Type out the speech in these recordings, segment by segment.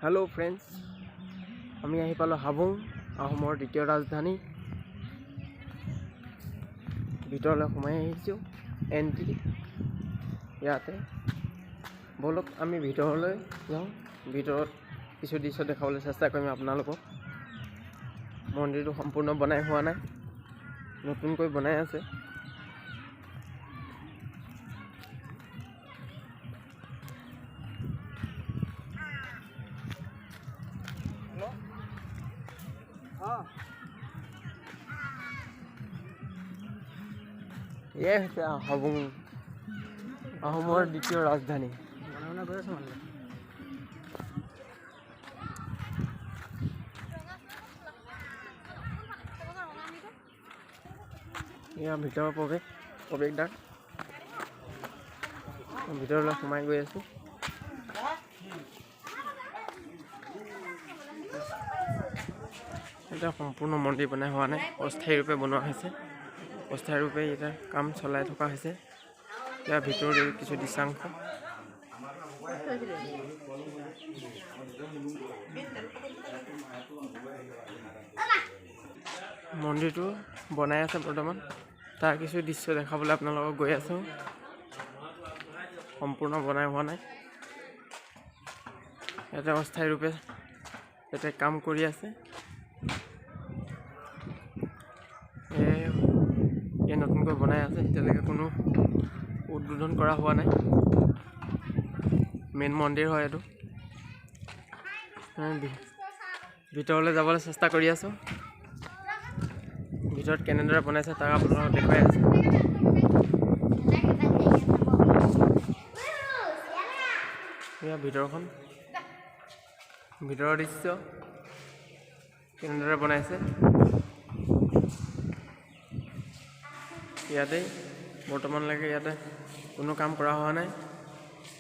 Hello friends, আমি আহি পালো হাবুং আহোমৰ দ্বিতীয় ৰাজধানী। ভিতৰলৈ সোমাই আহিছোঁ এন্ট্ৰি ইয়াতে। বলক আমি ভিতৰলৈ যাওঁ। ভিতৰত কিছু দৃশ্য দেখাবলৈ চেষ্টা কৰিম আপোনালোকক। মন্দিৰটো সম্পূৰ্ণ বনাই হোৱা নাই, নতুনকৈ বনাই আছে। ये हाबुং আহোমৰ দ্বিতীয় ৰাজধানী। এয়া ভিতৰৰ প্ৰৱেশদ্বাৰ। ভিতৰলৈ সোমাই গৈ আছো। এটা সম্পূৰ্ণ মন্দিৰ বনাই হোৱা নাই, অস্থায়ী ৰূপে বনোৱা হৈছে। অস্থায়ী ৰূপে এটা কাম চলাই থকা হৈছে। ইয়াৰ ভিতৰৰ কিছু দৃশ্যাংশ। মন্দিৰটো বনাই আছে বৰ্তমান, তাৰ কিছু দৃশ্য দেখাবলৈ আপোনালোকক গৈ আছো। সম্পূৰ্ণ বনাই হোৱা নাই, ইয়াতে অস্থায়ী ৰূপে ইয়াতে কাম কৰি আছে। নতুনকৈ বনাই আছে, এতিয়ালৈকে কোনো উদ্বোধন কৰা হোৱা নাই। মেইন মন্দিৰ হয় এইটো। ভিতৰলৈ যাবলৈ চেষ্টা কৰি আছো। ভিতৰত কেনেদৰে বনাইছে তাক আপোনালোকক দেখুৱাই আছো। এয়া ভিতৰৰ দৃশ্য কেনেদৰে বনাইছে। ইয়াতে বৰ্তমানলৈকে ইয়াতে কোনো কাম কৰা হোৱা নাই,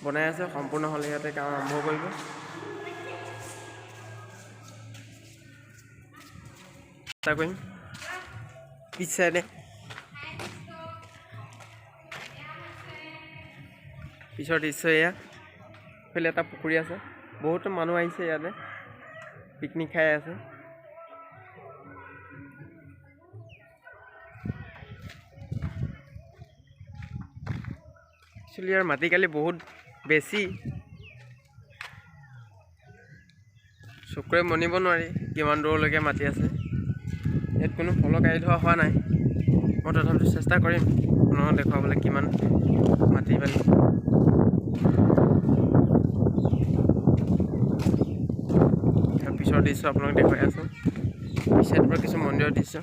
বনাই আছে। সম্পূৰ্ণ হ'লে ইয়াতে কাম আৰম্ভ কৰিব। চেষ্টা কৰিম। পিছ চাইডে পিছৰ দৃশ্য এয়া। এইফালে এটা পুখুৰী আছে, বহুতো মানুহ আহিছে ইয়াতে পিকনিক খাই আছে। ইয়াৰ মাটিকালি বহুত বেছি, চকুৰে মনিব নোৱাৰি কিমান দূৰলৈকে মাটি আছে। ইয়াত কোনো ফলক আঁৰি থোৱা হোৱা নাই। মই তথাপিতো চেষ্টা কৰিম আপোনালোকক দেখুৱাবলৈ কিমান মাটি পানী। পিছৰ দৃশ্য আপোনালোক দেখুৱাই আছো। পিছৰ পৰা কিছু মন্দিৰৰ দৃশ্য।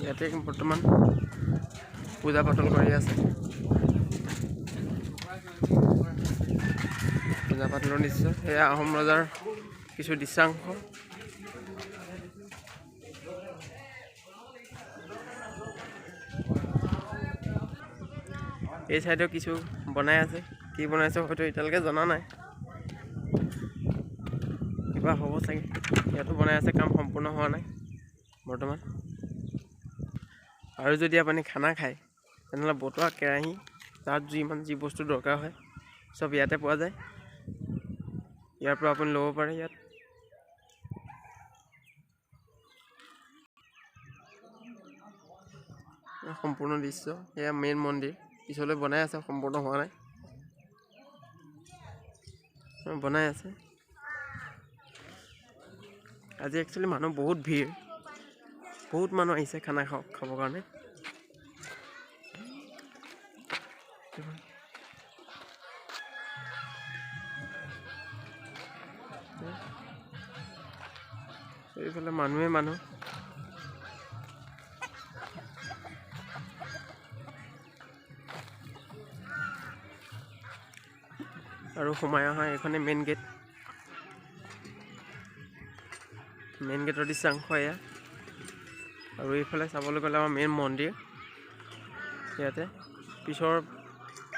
ইয়াতে বৰ্তমান পূজা পাতল কৰি আছে। পূজা পাতলৰ দৃশ্য এয়া আহোম ৰজাৰ কিছু দৃশ্যাংশ। এই চাইডেও কিছু বনাই আছে, কি বনাইছে হয়তো এতিয়ালৈকে জনা নাই, কিবা হ'ব চাগে। ইয়াতো বনাই আছে, কাম সম্পূৰ্ণ হোৱা নাই বৰ্তমান। আৰু যদি আপুনি খানা খায় তেনেহ'লে বতোৱা কেৰাহী, তাত যি বস্তু দৰকাৰ হয় চব ইয়াতে পোৱা যায়। ইয়াৰ পৰা আপুনি ল'ব পাৰে। ইয়াত সম্পূৰ্ণ দৃশ্য। এয়া মেইন মন্দিৰ, পিছলৈ বনাই আছে, সম্পূৰ্ণ হোৱা নাই, বনাই আছে। আজি একচুৱেলি মানুহ বহুত ভিৰ, বহুত মানুহ আহিছে খানা খাবৰ কাৰণে। এইফালে মানুহ আৰু সোমাই অহা এইখনে মেইন গেট। মেইন গেটৰ দৃশ্যাংশ এয়া। আৰু এইফালে চাবলৈ গ'লে আমাৰ মেইন মন্দিৰ ইয়াতে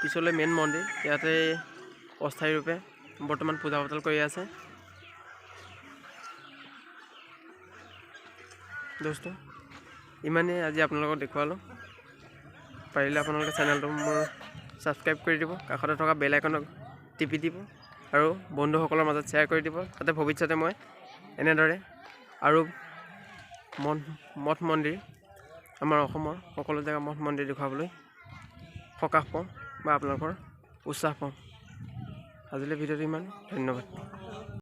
পিছলৈ মেইন মন্দিৰ ইয়াতে অস্থায়ী ৰূপে বৰ্তমান পূজা পাতল কৰি আছে। দোস্ত ইমানেই আজি আপোনালোকক দেখুৱালোঁ। পাৰিলে আপোনালোকে চেনেলটো মোৰ ছাবস্ক্ৰাইব কৰি দিব, কাষতে থকা বেল আইকনক টিপি দিব আৰু বন্ধুসকলৰ মাজত শ্বেয়াৰ কৰি দিব, যাতে ভৱিষ্যতে মই এনেদৰে আৰু মঠ মন্দিৰ আমাৰ অসমৰ সকলো জেগা মঠ মন্দিৰ দেখুৱাবলৈ সকাহ পাওঁ বা আপোনালোকৰ উৎসাহ পাওঁ। আজিলৈ ভিডিঅ'টো ইমান, ধন্যবাদ।